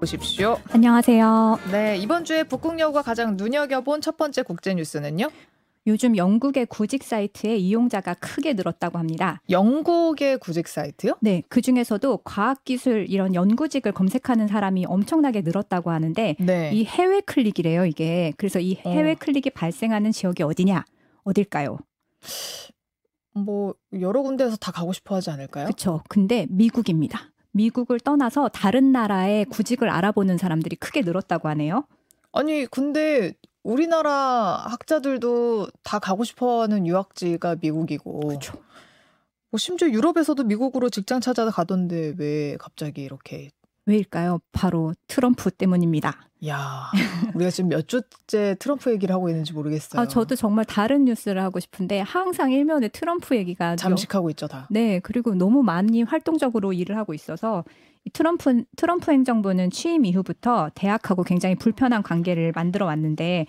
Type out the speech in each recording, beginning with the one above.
바쁘십시오. 안녕하세요. 네, 이번 주에 북극여우가 가장 눈여겨본 첫 번째 국제 뉴스는요? 요즘 영국의 구직 사이트에 이용자가 크게 늘었다고 합니다. 영국의 구직 사이트요? 네, 그중에서도 과학기술 이런 연구직을 검색하는 사람이 엄청나게 늘었다고 하는데 네. 이 해외 클릭이래요, 이게. 그래서 이 해외 클릭이 발생하는 지역이 어디냐? 어딜까요? 뭐 여러 군데에서 다 가고 싶어 하지 않을까요? 그렇죠. 근데 미국입니다. 미국을 떠나서 다른 나라의 구직을 알아보는 사람들이 크게 늘었다고 하네요. 아니, 근데 우리나라 학자들도 다 가고 싶어하는 유학지가 미국이고, 그렇죠. 뭐 심지어 유럽에서도 미국으로 직장 찾아 가던데 왜 갑자기 이렇게? 왜일까요? 바로 트럼프 때문입니다. 야, 우리가 지금 몇 주째 트럼프 얘기를 하고 있는지 모르겠어요. 저도 정말 다른 뉴스를 하고 싶은데 항상 일면에 트럼프 얘기가 잠식하고 있죠, 다. 네, 그리고 너무 많이 활동적으로 일을 하고 있어서 이 트럼프 행정부는 취임 이후부터 대학하고 굉장히 불편한 관계를 만들어 왔는데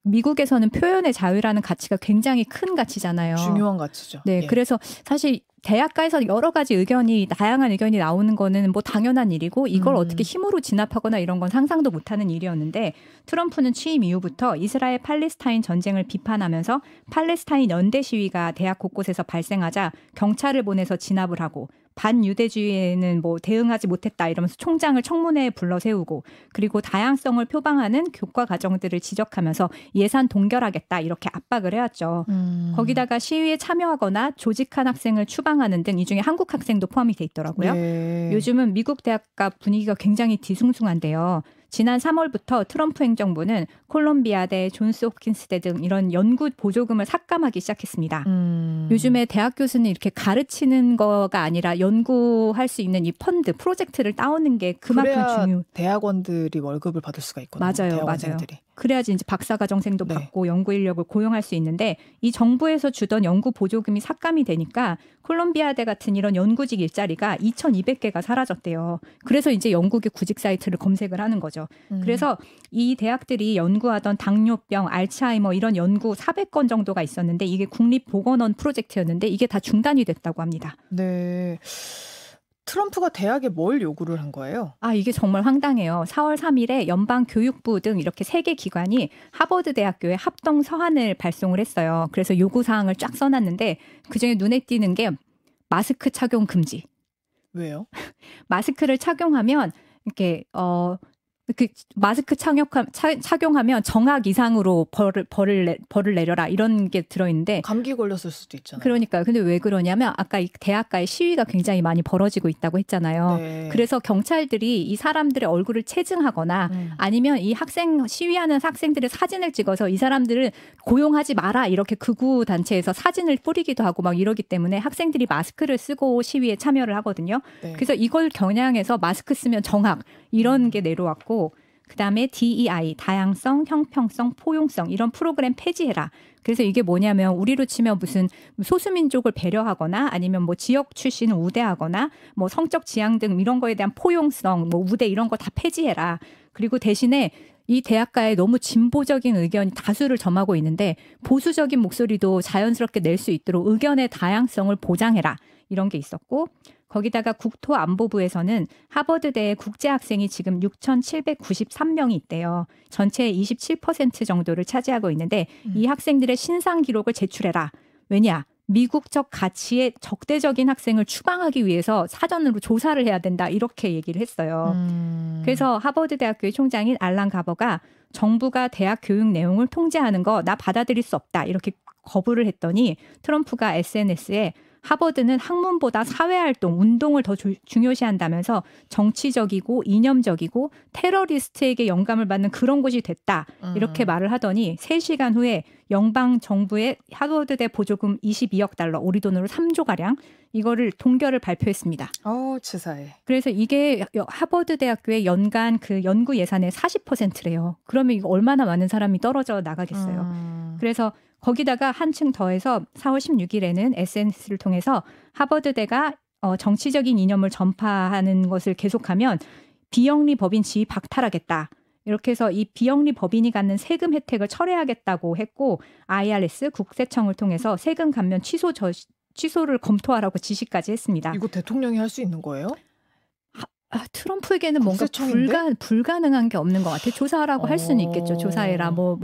미국에서는 표현의 자유라는 가치가 굉장히 큰 가치잖아요. 중요한 가치죠. 네, 예. 그래서 사실 대학가에서 여러 가지 다양한 의견이 나오는 거는 뭐 당연한 일이고 이걸 어떻게 힘으로 진압하거나 이런 건 상상도 못하는 일이었는데 트럼프는 취임 이후부터 이스라엘 팔레스타인 전쟁을 비판하면서 팔레스타인 연대 시위가 대학 곳곳에서 발생하자 경찰을 보내서 진압을 하고 반유대주의에는 뭐 대응하지 못했다 이러면서 총장을 청문회에 불러 세우고 그리고 다양성을 표방하는 교과 과정들을 지적하면서 예산 동결하겠다 이렇게 압박을 해왔죠. 거기다가 시위에 참여하거나 조직한 학생을 추방하는 등 이 중에 한국 학생도 포함이 돼 있더라고요. 예. 요즘은 미국 대학가 분위기가 굉장히 뒤숭숭한데요. 지난 3월부터 트럼프 행정부는 콜롬비아대, 존스 홉킨스대 등 이런 연구 보조금을 삭감하기 시작했습니다. 요즘에 대학 교수는 이렇게 가르치는 거가 아니라 연구할 수 있는 이 펀드, 프로젝트를 따오는 게 그만큼 중요해요. 대학원들이 월급을 받을 수가 있거든요. 맞아요. 대학원생들이. 그래야지 이제 박사과정생도 네. 받고 연구 인력을 고용할 수 있는데 이 정부에서 주던 연구 보조금이 삭감이 되니까 콜롬비아대 같은 이런 연구직 일자리가 2,200개가 사라졌대요. 그래서 이제 영국의 구직 사이트를 검색을 하는 거죠. 그래서 이 대학들이 연구하던 당뇨병, 알츠하이머 이런 연구 400건 정도가 있었는데 이게 국립보건원 프로젝트였는데 이게 다 중단이 됐다고 합니다. 네. 트럼프가 대학에 뭘 요구를 한 거예요? 이게 정말 황당해요. 4월 3일에 연방교육부 등 이렇게 3개 기관이 하버드 대학교에 합동 서한을 발송을 했어요. 그래서 요구사항을 쫙 써놨는데 그중에 눈에 띄는 게 마스크 착용 금지. 왜요? 마스크를 착용하면 이렇게 마스크 착용하면 정학 이상으로 벌을 내려라 이런 게 들어있는데 감기 걸렸을 수도 있잖아요. 그러니까 근데 왜 그러냐면 아까 이 대학가의 시위가 굉장히 많이 벌어지고 있다고 했잖아요. 네. 그래서 경찰들이 이 사람들의 얼굴을 체증하거나 아니면 이 시위하는 학생들의 사진을 찍어서 이 사람들을 고용하지 마라 이렇게 극우 단체에서 사진을 뿌리기도 하고 막 이러기 때문에 학생들이 마스크를 쓰고 시위에 참여를 하거든요. 네. 그래서 이걸 겨냥해서 마스크 쓰면 정학 이런 게 내려왔고 그다음에 DEI, 다양성, 형평성, 포용성 이런 프로그램 폐지해라. 그래서 이게 뭐냐면 우리로 치면 무슨 소수민족을 배려하거나 아니면 뭐 지역 출신을 우대하거나 뭐 성적 지향 등 이런 거에 대한 포용성, 뭐 우대 이런 거 다 폐지해라. 그리고 대신에 이 대학가에 너무 진보적인 의견이 다수를 점하고 있는데 보수적인 목소리도 자연스럽게 낼 수 있도록 의견의 다양성을 보장해라. 이런 게 있었고 거기다가 국토안보부에서는 하버드대의 국제학생이 지금 6,793명이 있대요. 전체의 27% 정도를 차지하고 있는데 이 학생들의 신상 기록을 제출해라. 왜냐? 미국적 가치에 적대적인 학생을 추방하기 위해서 사전으로 조사를 해야 된다. 이렇게 얘기를 했어요. 그래서 하버드 대학교의 총장인 알란 가버가 정부가 대학 교육 내용을 통제하는 거 나 받아들일 수 없다. 이렇게 거부를 했더니 트럼프가 SNS에 하버드는 학문보다 사회활동, 운동을 더 중요시한다면서 정치적이고 이념적이고 테러리스트에게 영감을 받는 그런 곳이 됐다. 이렇게 말을 하더니 3시간 후에 연방 정부의 하버드대 보조금 22억 달러, 우리 돈으로 3조가량 이거를 동결을 발표했습니다. 치사해. 그래서 이게 하버드 대학교의 연간 그 연구 예산의 40%래요. 그러면 이거 얼마나 많은 사람이 떨어져 나가겠어요. 그래서 거기다가 한층 더해서 4월 16일에는 SNS를 통해서 하버드대가 정치적인 이념을 전파하는 것을 계속하면 비영리 법인 지위 박탈하겠다. 이렇게 해서 이 비영리 법인이 갖는 세금 혜택을 철회하겠다고 했고 IRS 국세청을 통해서 세금 감면 취소를 검토하라고 지시까지 했습니다. 이거 대통령이 할 수 있는 거예요? 트럼프에게는 뭔가 국세청인데? 불가능한 게 없는 것 같아요. 조사라고 할 수는 있겠죠. 조사해라. 어.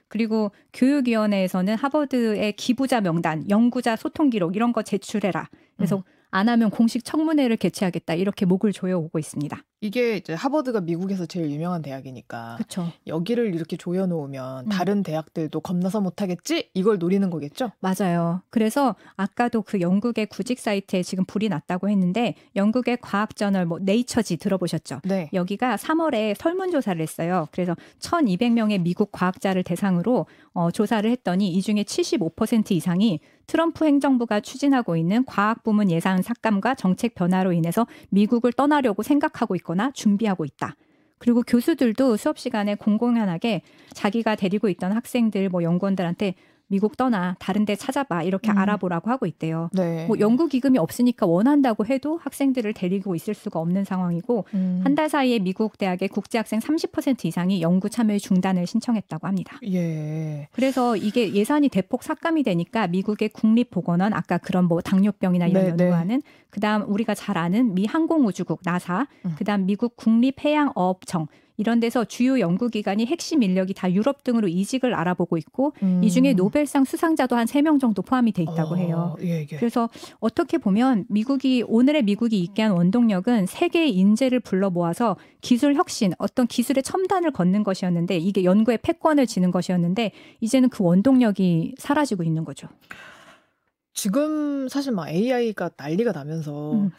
그리고 교육위원회에서는 하버드의 기부자 명단, 연구자 소통 기록 이런 거 제출해라. 그래서 안 하면 공식 청문회를 개최하겠다. 이렇게 목을 조여오고 있습니다. 이게 이제 하버드가 미국에서 제일 유명한 대학이니까 그렇죠. 여기를 이렇게 조여놓으면 다른 대학들도 겁나서 못하겠지? 이걸 노리는 거겠죠? 맞아요. 그래서 아까도 그 영국의 구직 사이트에 지금 불이 났다고 했는데 영국의 과학저널 네이처지 들어보셨죠? 네. 여기가 3월에 설문조사를 했어요. 그래서 1,200명의 미국 과학자를 대상으로 조사를 했더니 이 중에 75% 이상이 트럼프 행정부가 추진하고 있는 과학 부문 예산 삭감과 정책 변화로 인해서 미국을 떠나려고 생각하고 있거나 준비하고 있다. 그리고 교수들도 수업 시간에 공공연하게 자기가 데리고 있던 학생들, 연구원들한테 미국 떠나 다른 데 찾아봐 이렇게 알아보라고 하고 있대요. 네. 연구 기금이 없으니까 원한다고 해도 학생들을 데리고 있을 수가 없는 상황이고 한 달 사이에 미국 대학의 국제학생 30% 이상이 연구 참여의 중단을 신청했다고 합니다. 예. 그래서 이게 예산이 대폭 삭감이 되니까 미국의 국립보건원 아까 그런 당뇨병이나 이런 네, 연구하는 그다음 우리가 잘 아는 미 항공우주국 나사 그다음 미국 국립해양어업청 이런 데서 주요 연구기관이 핵심 인력이 다 유럽 등으로 이직을 알아보고 있고 이 중에 노벨상 수상자도 한 3명 정도 포함이 돼 있다고 해요. 예. 그래서 어떻게 보면 오늘의 미국이 있게 한 원동력은 세계의 인재를 불러 모아서 기술 혁신, 어떤 기술의 첨단을 걷는 것이었는데 이게 연구의 패권을 지는 것이었는데 이제는 그 원동력이 사라지고 있는 거죠. 지금 사실 막 AI가 난리가 나면서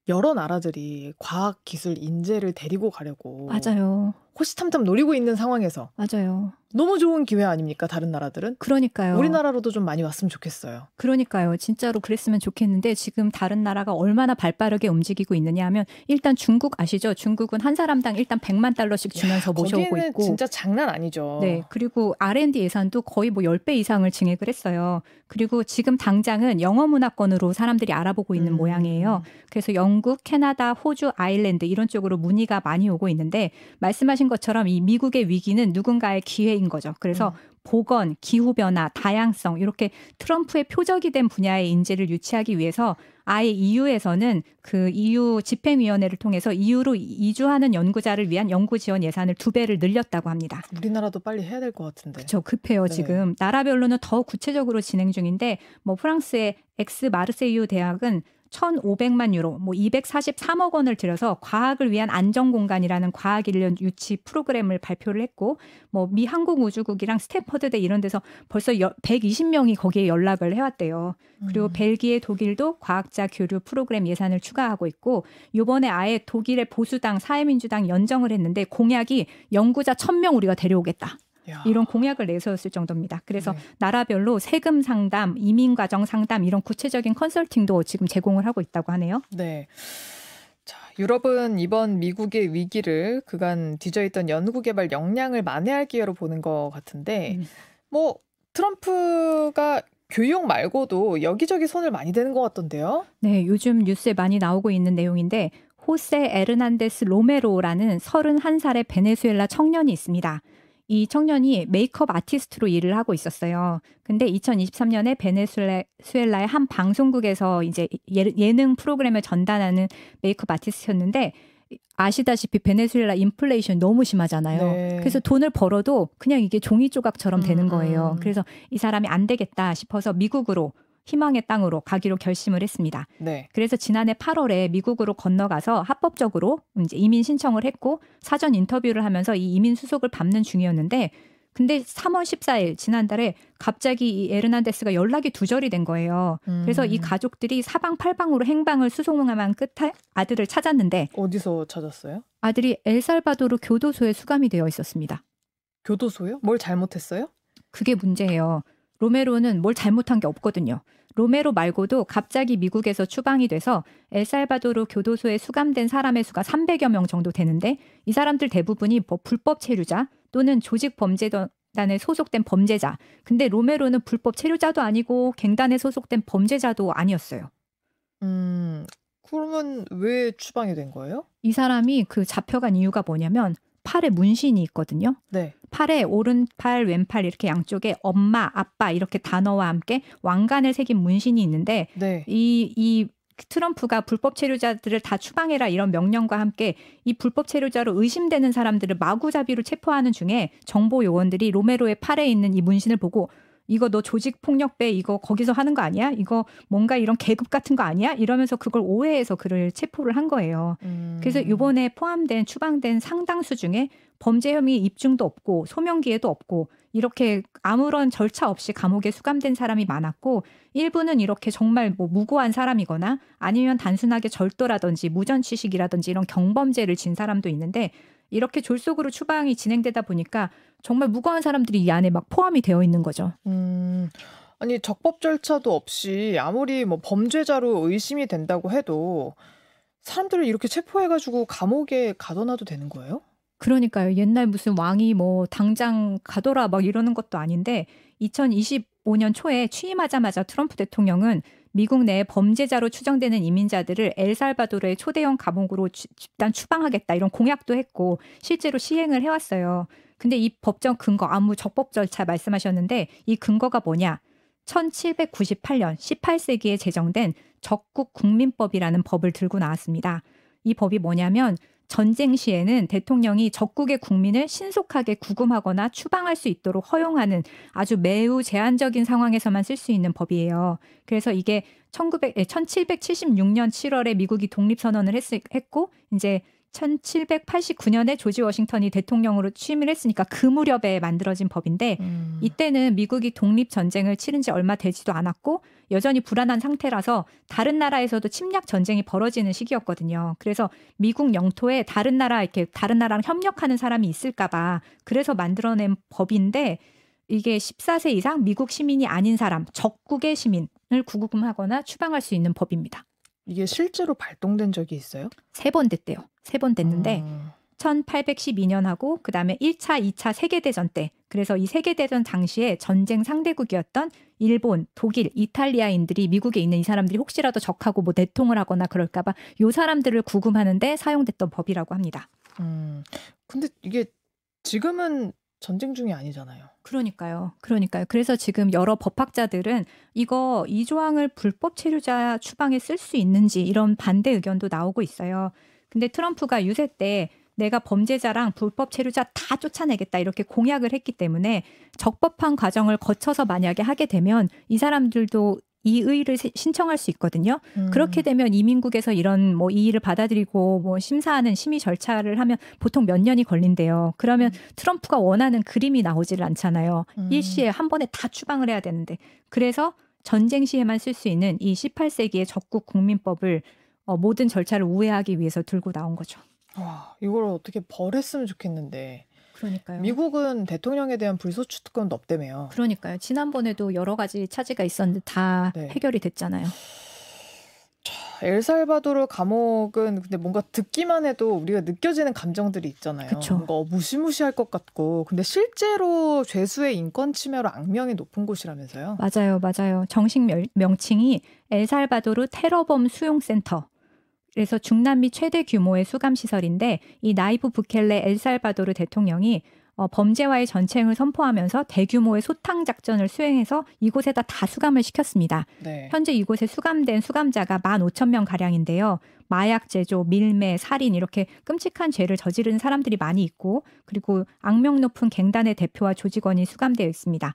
여러 나라들이 과학, 기술, 인재를 데리고 가려고 맞아요. 호시탐탐 노리고 있는 상황에서 맞아요. 너무 좋은 기회 아닙니까? 다른 나라들은? 그러니까요. 우리나라로도 좀 많이 왔으면 좋겠어요. 그러니까요. 진짜로 그랬으면 좋겠는데 지금 다른 나라가 얼마나 발빠르게 움직이고 있느냐 하면 일단 중국 아시죠? 중국은 한 사람당 일단 100만 달러씩 주면서 모셔오고 거기는 있고. 진짜 장난 아니죠. 네. 그리고 R&D 예산도 거의 10배 이상을 증액을 했어요. 그리고 지금 당장은 영어 문화권으로 사람들이 알아보고 있는 모양이에요. 그래서 영국, 캐나다, 호주, 아일랜드 이런 쪽으로 문의가 많이 오고 있는데 말씀하신 것처럼 이 미국의 위기는 누군가의 기회인 거죠. 그래서 보건, 기후변화, 다양성 이렇게 트럼프의 표적이 된 분야의 인재를 유치하기 위해서 아예 EU에서는 그 EU 집행위원회를 통해서 EU로 이주하는 연구자를 위한 연구 지원 예산을 2배를 늘렸다고 합니다. 우리나라도 빨리 해야 될 것 같은데. 그렇죠. 급해요. 네. 지금. 나라별로는 더 구체적으로 진행 중인데 프랑스의 엑스 마르세유 대학은 1,500만 유로, 243억 원을 들여서 과학을 위한 안전공간이라는 과학인력 유치 프로그램을 발표를 했고, 미 항공우주국이랑 스탠퍼드대 이런 데서 벌써 120명이 거기에 연락을 해왔대요. 그리고 벨기에, 독일도 과학자 교류 프로그램 예산을 추가하고 있고, 이번에 아예 독일의 보수당, 사회민주당 연정을 했는데 공약이 연구자 1,000명 우리가 데려오겠다. 이런 공약을 내세웠을 정도입니다. 그래서 나라별로 세금 상담, 이민과정 상담 이런 구체적인 컨설팅도 지금 제공을 하고 있다고 하네요. 네. 자, 유럽은 이번 미국의 위기를 그간 뒤져있던 연구개발 역량을 만회할 기회로 보는 것 같은데 트럼프가 교육 말고도 여기저기 손을 많이 대는 것 같던데요? 네, 요즘 뉴스에 많이 나오고 있는 내용인데 호세 에르난데스 로메로라는 31살의 베네수엘라 청년이 있습니다. 이 청년이 메이크업 아티스트로 일을 하고 있었어요. 근데 2023년에 베네수엘라의 한 방송국에서 이제 예능 프로그램을 전단하는 메이크업 아티스트였는데 아시다시피 베네수엘라 인플레이션 너무 심하잖아요. 네. 그래서 돈을 벌어도 그냥 이게 종이 조각처럼 되는 거예요. 그래서 이 사람이 안 되겠다 싶어서 미국으로 희망의 땅으로 가기로 결심을 했습니다. 네. 그래서 지난해 8월에 미국으로 건너가서 합법적으로 이제 이민 신청을 했고 사전 인터뷰를 하면서 이 이민 수속을 밟는 중이었는데 근데 3월 14일 지난달에 갑자기 이 에르난데스가 연락이 두절이 된 거예요. 그래서 이 가족들이 사방팔방으로 행방을 수소문한 끝에 아들을 찾았는데 어디서 찾았어요? 아들이 엘살바도르 교도소에 수감이 되어 있었습니다. 교도소요? 뭘 잘못했어요? 그게 문제예요. 로메로는 뭘 잘못한 게 없거든요. 로메로 말고도 갑자기 미국에서 추방이 돼서 엘살바도르 교도소에 수감된 사람의 수가 300여 명 정도 되는데 이 사람들 대부분이 불법 체류자 또는 조직 범죄단에 소속된 범죄자. 근데 로메로는 불법 체류자도 아니고 갱단에 소속된 범죄자도 아니었어요. 그러면 왜 추방이 된 거예요? 이 사람이 그 잡혀간 이유가 뭐냐면 팔에 문신이 있거든요. 네. 팔에 오른팔, 왼팔 이렇게 양쪽에 엄마, 아빠 이렇게 단어와 함께 왕관을 새긴 문신이 있는데 네. 이 트럼프가 불법 체류자들을 다 추방해라 이런 명령과 함께 이 불법 체류자로 의심되는 사람들을 마구잡이로 체포하는 중에 정보 요원들이 로메로의 팔에 있는 이 문신을 보고 이거 너 조직폭력배 이거 거기서 하는 거 아니야? 이거 뭔가 이런 계급 같은 거 아니야? 이러면서 그걸 오해해서 그를 체포를 한 거예요. 그래서 이번에 포함된 추방된 상당수 중에 범죄 혐의 입증도 없고 소명기에도 없고 이렇게 아무런 절차 없이 감옥에 수감된 사람이 많았고 일부는 이렇게 정말 뭐 무고한 사람이거나 아니면 단순하게 절도라든지 무전취식이라든지 이런 경범죄를 진 사람도 있는데 이렇게 졸속으로 추방이 진행되다 보니까 정말 무고한 사람들이 이 안에 막 포함이 되어 있는 거죠. 아니 적법 절차도 없이 아무리 뭐 범죄자로 의심이 된다고 해도 사람들을 이렇게 체포해가지고 감옥에 가둬놔도 되는 거예요? 그러니까요. 옛날 무슨 왕이 뭐 당장 가둬라 막 이러는 것도 아닌데 2025년 초에 취임하자마자 트럼프 대통령은 미국 내 범죄자로 추정되는 이민자들을 엘살바도르의 초대형 감옥으로 집단 추방하겠다 이런 공약도 했고 실제로 시행을 해왔어요. 근데 이 법정 근거 아무 적법 절차 말씀하셨는데 이 근거가 뭐냐? 1798년 18세기에 제정된 적국 국민법이라는 법을 들고 나왔습니다. 이 법이 뭐냐면 전쟁 시에는 대통령이 적국의 국민을 신속하게 구금하거나 추방할 수 있도록 허용하는 아주 매우 제한적인 상황에서만 쓸 수 있는 법이에요. 그래서 이게 1776년 7월에 미국이 독립선언을 했고 이제 1789년에 조지 워싱턴이 대통령으로 취임을 했으니까 그 무렵에 만들어진 법인데 이때는 미국이 독립전쟁을 치른 지 얼마 되지도 않았고 여전히 불안한 상태라서 다른 나라에서도 침략 전쟁이 벌어지는 시기였거든요. 그래서 미국 영토에 다른 나라랑 협력하는 사람이 있을까 봐 그래서 만들어낸 법인데 이게 14세 이상 미국 시민이 아닌 사람, 적국의 시민을 구금하거나 추방할 수 있는 법입니다. 이게 실제로 발동된 적이 있어요? 3번 됐대요. 3번 됐는데 1812년하고 그다음에 1차, 2차 세계대전 때 그래서 이 세계대전 당시에 전쟁 상대국이었던 일본, 독일, 이탈리아인들이 미국에 있는 이 사람들이 혹시라도 적하고 뭐 내통을 하거나 그럴까 봐 이 사람들을 구금하는데 사용됐던 법이라고 합니다. 근데 이게 지금은 전쟁 중이 아니잖아요. 그러니까요. 그래서 지금 여러 법학자들은 이 조항을 불법 체류자 추방에 쓸 수 있는지 이런 반대 의견도 나오고 있어요. 근데 트럼프가 유세 때 내가 범죄자랑 불법 체류자 다 쫓아내겠다 이렇게 공약을 했기 때문에 적법한 과정을 거쳐서 만약에 하게 되면 이 사람들도 이 의의를 신청할 수 있거든요. 그렇게 되면 이민국에서 이런 뭐 이의를 받아들이고 뭐 심사하는 심의 절차를 하면 보통 몇 년이 걸린대요. 그러면 트럼프가 원하는 그림이 나오지를 않잖아요. 일시에 한 번에 다 추방을 해야 되는데. 그래서 전쟁 시에만 쓸 수 있는 이 18세기의 적국 국민법을 모든 절차를 우회하기 위해서 들고 나온 거죠. 와, 이걸 어떻게 벌했으면 좋겠는데. 그러니까요. 미국은 대통령에 대한 불소추 특권도 없다며요. 그러니까요. 지난번에도 여러 가지 차지가 있었는데 다 해결이 됐잖아요. 엘살바도르 감옥은 근데 뭔가 듣기만 해도 우리가 느껴지는 감정들이 있잖아요. 그쵸. 뭔가 무시무시할 것 같고. 근데 실제로 죄수의 인권 침해로 악명이 높은 곳이라면서요? 맞아요. 정식 명칭이 엘살바도르 테러범 수용센터. 그래서 중남미 최대 규모의 수감시설인데 이 나이브 부켈레 엘살바도르 대통령이 범죄와의 전쟁을 선포하면서 대규모의 소탕 작전을 수행해서 이곳에다 다 수감을 시켰습니다. 네. 현재 이곳에 수감된 수감자가 15,000명 가량인데요. 마약 제조, 밀매, 살인 이렇게 끔찍한 죄를 저지른 사람들이 많이 있고 그리고 악명 높은 갱단의 대표와 조직원이 수감되어 있습니다.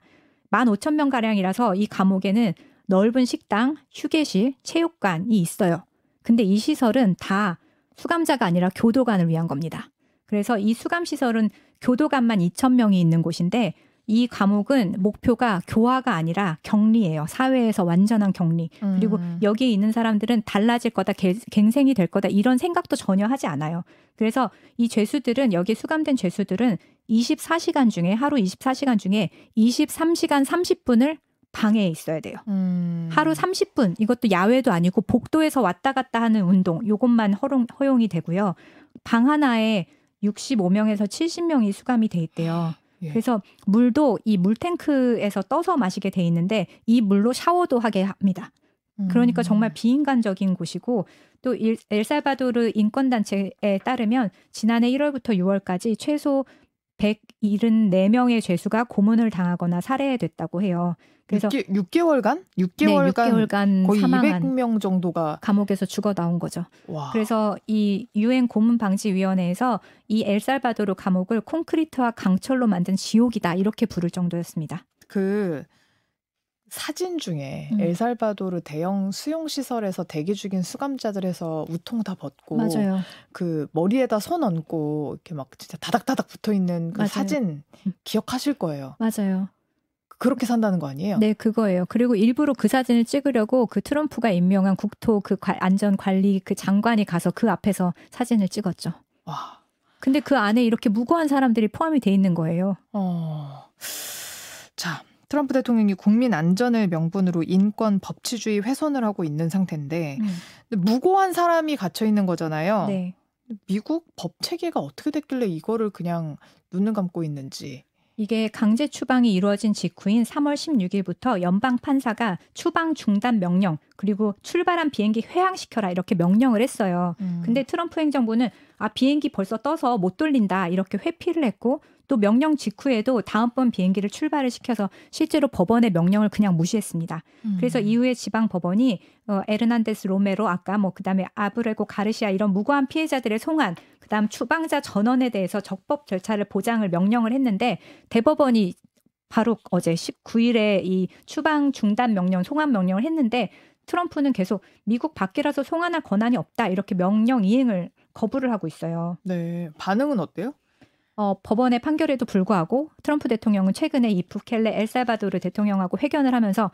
15,000명 가량이라서 이 감옥에는 넓은 식당, 휴게실, 체육관이 있어요. 근데 이 시설은 다 수감자가 아니라 교도관을 위한 겁니다. 그래서 이 수감시설은 교도관만 2,000명이 있는 곳인데 이 감옥은 목표가 교화가 아니라 격리예요. 사회에서 완전한 격리. 그리고 여기에 있는 사람들은 달라질 거다, 갱생이 될 거다 이런 생각도 전혀 하지 않아요. 그래서 이 죄수들은 여기 수감된 죄수들은 24시간 중에 하루 24시간 중에 23시간 30분을 방에 있어야 돼요. 하루 30분 이것도 야외도 아니고 복도에서 왔다 갔다 하는 운동 이것만 허용이 되고요. 방 하나에 65명에서 70명이 수감이 돼 있대요. 예. 그래서 물도 이 물탱크에서 떠서 마시게 돼 있는데 이 물로 샤워도 하게 합니다. 그러니까 정말 비인간적인 곳이고 또 엘살바도르 인권단체에 따르면 지난해 1월부터 6월까지 최소 174명의 죄수가 고문을 당하거나 살해됐다고 해요. 그래서 6개월간? 네, 6개월간 거의 사망한 200명 정도가 감옥에서 죽어 나온 거죠. 와. 그래서 이 유엔 고문 방지 위원회에서 이 엘살바도르 감옥을 콘크리트와 강철로 만든 지옥이다 이렇게 부를 정도였습니다. 그 사진 중에 엘살바도르 대형 수용 시설에서 대기 중인 수감자들에서 우통 다 벗고 맞아요. 그 머리에다 손 얹고 이렇게 막 진짜 다닥다닥 붙어 있는 그 맞아요. 사진 기억하실 거예요. 맞아요. 그렇게 산다는 거 아니에요? 네, 그거예요. 그리고 일부러 그 사진을 찍으려고 그 트럼프가 임명한 국토 그 안전관리 그 장관이 가서 그 앞에서 사진을 찍었죠. 와. 근데 그 안에 이렇게 무고한 사람들이 포함이 돼 있는 거예요. 자, 트럼프 대통령이 국민 안전을 명분으로 인권 법치주의 훼손을 하고 있는 상태인데 근데 무고한 사람이 갇혀 있는 거잖아요. 네. 미국 법 체계가 어떻게 됐길래 이거를 그냥 눈을 감고 있는지. 이게 강제 추방이 이루어진 직후인 3월 16일부터 연방 판사가 추방 중단 명령 그리고 출발한 비행기 회항시켜라 이렇게 명령을 했어요. 근데 트럼프 행정부는 비행기 벌써 떠서 못 돌린다 이렇게 회피를 했고 또 명령 직후에도 다음번 비행기를 출발을 시켜서 실제로 법원의 명령을 그냥 무시했습니다. 그래서 이후에 지방 법원이 에르난데스 로메로 아까 그다음에 아브레고 가르시아 이런 무고한 피해자들의 송환 그다음 추방자 전원에 대해서 적법 절차를 보장을 명령을 했는데 대법원이 바로 어제 19일에 이 추방 중단 명령 송환 명령을 했는데 트럼프는 계속 미국 밖이라서 송환할 권한이 없다 이렇게 명령 이행을 거부를 하고 있어요. 네, 반응은 어때요? 법원의 판결에도 불구하고 트럼프 대통령은 최근에 이 부켈레 엘살바도르 대통령하고 회견을 하면서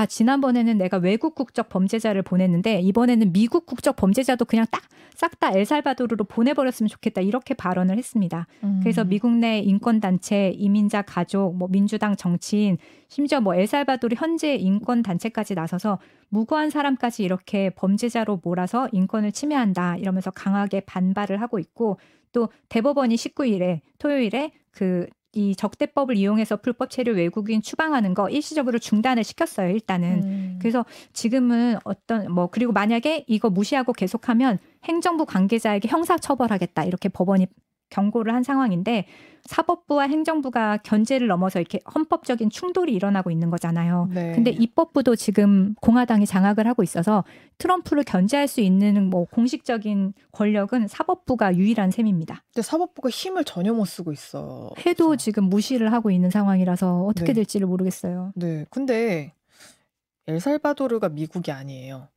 지난번에는 내가 외국 국적 범죄자를 보냈는데 이번에는 미국 국적 범죄자도 그냥 싹 다 엘살바도르로 보내버렸으면 좋겠다 이렇게 발언을 했습니다. 그래서 미국 내 인권단체, 이민자 가족, 민주당 정치인, 심지어 엘살바도르 현재 인권단체까지 나서서 무고한 사람까지 이렇게 범죄자로 몰아서 인권을 침해한다 이러면서 강하게 반발을 하고 있고 또 대법원이 19일에 토요일에 이 적대법을 이용해서 불법 체류 외국인 추방하는 거 일시적으로 중단을 시켰어요. 일단은. 그래서 지금은 그리고 만약에 이거 무시하고 계속하면 행정부 관계자에게 형사처벌하겠다 이렇게 법원이 경고를 한 상황인데 사법부와 행정부가 견제를 넘어서 이렇게 헌법적인 충돌이 일어나고 있는 거잖아요. 네. 근데 입법부도 지금 공화당이 장악을 하고 있어서 트럼프를 견제할 수 있는 공식적인 권력은 사법부가 유일한 셈입니다. 근데 사법부가 힘을 전혀 못 쓰고 있어. 해도 지금 무시를 하고 있는 상황이라서 어떻게 네. 될지를 모르겠어요. 네. 근데 엘살바도르가 미국이 아니에요.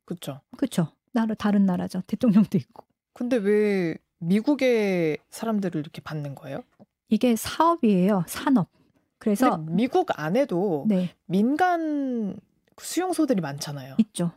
그렇죠? 그렇죠. 다른 나라죠. 대통령도 있고. 근데 왜 미국의 사람들을 이렇게 받는 거예요? 이게 사업이에요. 산업. 그래서 미국 안에도 네. 민간 수용소들이 많잖아요. 있죠.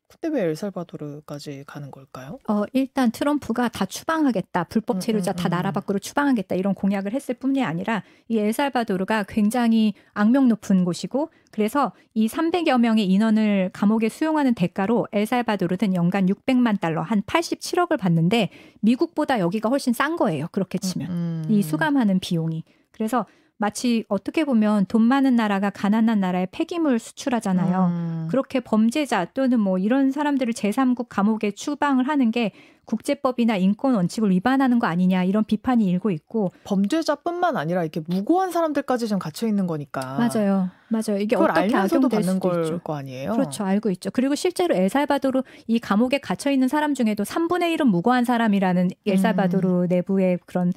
그때 왜 엘살바도르까지 가는 걸까요? 일단 트럼프가 다 추방하겠다. 불법 체류자 다 나라 밖으로 추방하겠다. 이런 공약을 했을 뿐이 아니라 이 엘살바도르가 굉장히 악명 높은 곳이고 그래서 이 300여 명의 인원을 감옥에 수용하는 대가로 엘살바도르는 연간 600만 달러 한 87억을 받는데 미국보다 여기가 훨씬 싼 거예요. 그렇게 치면. 이 수감하는 비용이. 그래서 마치 어떻게 보면 돈 많은 나라가 가난한 나라에 폐기물 수출하잖아요. 그렇게 범죄자 또는 이런 사람들을 제3국 감옥에 추방을 하는 게 국제법이나 인권 원칙을 위반하는 거 아니냐 이런 비판이 일고 있고 범죄자뿐만 아니라 이렇게 무고한 사람들까지 좀 gat혀 있는 거니까. 맞아요. 이게 그걸 어떻게 알면서도 악용될 받는 수도 있죠. 거 아니에요? 그렇죠. 알고 있죠. 그리고 실제로 엘살바도르 이 감옥에 갇혀 있는 사람 중에도 3분의 1은 무고한 사람이라는 엘살바도르 내부의 그런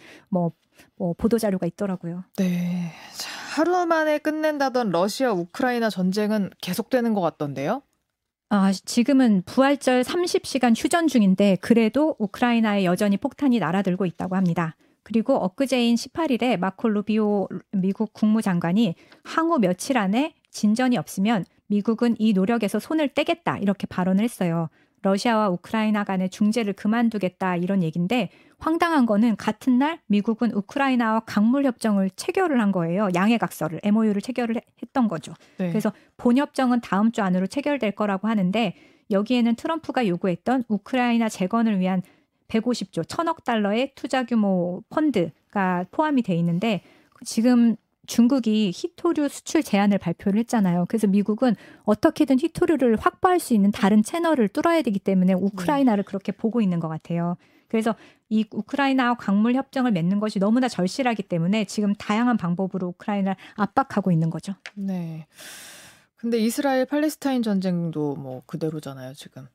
보도 자료가 있더라고요. 네. 자, 하루 만에 끝낸다던 러시아 우크라이나 전쟁은 계속되는 것 같던데요? 지금은 부활절 30시간 휴전 중인데 그래도 우크라이나에 여전히 폭탄이 날아들고 있다고 합니다. 그리고 엊그제인 18일에 마코 루비오 미국 국무장관이 향후 며칠 안에 진전이 없으면 미국은 이 노력에서 손을 떼겠다 이렇게 발언을 했어요. 러시아와 우크라이나 간의 중재를 그만두겠다 이런 얘기인데 황당한 거는 같은 날 미국은 우크라이나와 강물협정을 체결을 한 거예요. 양해각서를 MOU를 체결을 했던 거죠. 네. 그래서 본협정은 다음 주 안으로 체결될 거라고 하는데 여기에는 트럼프가 요구했던 우크라이나 재건을 위한 150조 1,000억 달러의 투자 규모 펀드가 포함이 돼 있는데 지금 중국이 히토류 수출 제한을 발표를 했잖아요. 그래서 미국은 어떻게든 히토류를 확보할 수 있는 다른 채널을 뚫어야 되기 때문에 우크라이나를 그렇게 보고 있는 것 같아요. 그래서 이 우크라이나와 광물 협정을 맺는 것이 너무나 절실하기 때문에 지금 다양한 방법으로 우크라이나를 압박하고 있는 거죠. 네. 근데 이스라엘 팔레스타인 전쟁도 뭐 그대로잖아요, 지금.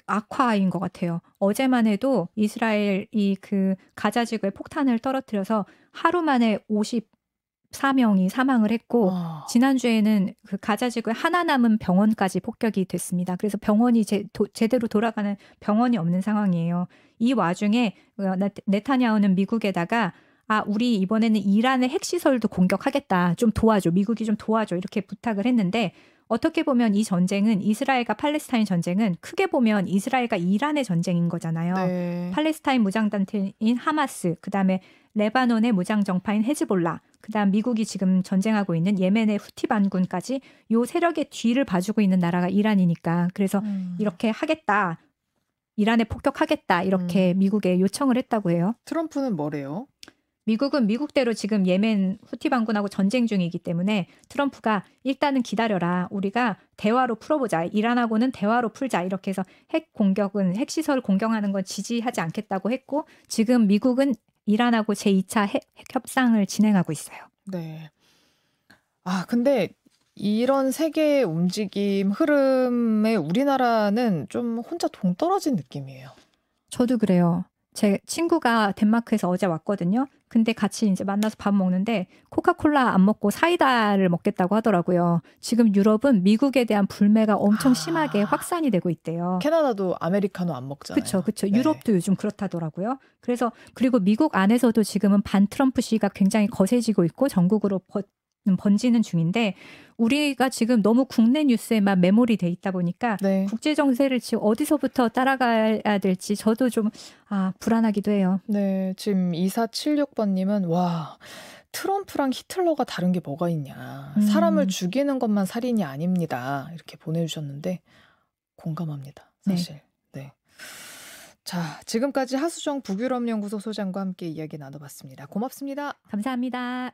악화인 것 같아요. 어제만 해도 이스라엘이 그 가자 지구에 폭탄을 떨어뜨려서 하루 만에 54명이 사망을 했고 지난주에는 그 가자 지구에 하나 남은 병원까지 폭격이 됐습니다. 그래서 병원이 제대로 돌아가는 병원이 없는 상황이에요. 이 와중에 네타냐후는 미국에다가 우리 이번에는 이란의 핵시설도 공격하겠다. 좀 도와줘. 미국이 좀 도와줘. 이렇게 부탁을 했는데 어떻게 보면 이 전쟁은 이스라엘과 팔레스타인 전쟁은 크게 보면 이스라엘과 이란의 전쟁인 거잖아요. 네. 팔레스타인 무장단체인 하마스, 그다음에 레바논의 무장정파인 헤즈볼라, 그다음 미국이 지금 전쟁하고 있는 예멘의 후티 반군까지 요 세력의 뒤를 봐주고 있는 나라가 이란이니까 그래서 이렇게 하겠다. 이란에 폭격하겠다. 이렇게 미국에 요청을 했다고 해요. 트럼프는 뭐래요? 미국은 미국대로 지금 예멘 후티 반군하고 전쟁 중이기 때문에 트럼프가 일단은 기다려라. 우리가 대화로 풀어보자. 이란하고는 대화로 풀자. 이렇게 해서 핵시설 공격하는 건 지지하지 않겠다고 했고 지금 미국은 이란하고 제2차 핵 협상을 진행하고 있어요. 네. 근데 이런 세계의 움직임, 흐름에 우리나라는 좀 혼자 동떨어진 느낌이에요. 저도 그래요. 제 친구가 덴마크에서 어제 왔거든요. 근데 같이 이제 만나서 밥 먹는데 코카콜라 안 먹고 사이다를 먹겠다고 하더라고요. 지금 유럽은 미국에 대한 불매가 엄청 심하게 확산이 되고 있대요. 캐나다도 아메리카노 안 먹잖아요. 그렇죠. 네. 유럽도 요즘 그렇다더라고요. 그리고 미국 안에서도 지금은 반 트럼프 시위가 굉장히 거세지고 있고 전국으로 번지는 중인데 우리가 지금 너무 국내 뉴스에만 매몰이 돼 있다 보니까 네. 국제 정세를 지금 어디서부터 따라가야 될지 저도 좀 불안하기도 해요. 네, 지금 2476번님은 와 트럼프랑 히틀러가 다른 게 뭐가 있냐. 사람을 죽이는 것만 살인이 아닙니다. 이렇게 보내주셨는데 공감합니다. 사실. 네. 자, 지금까지 하수정 북유럽연구소 소장과 함께 이야기 나눠봤습니다. 고맙습니다. 감사합니다.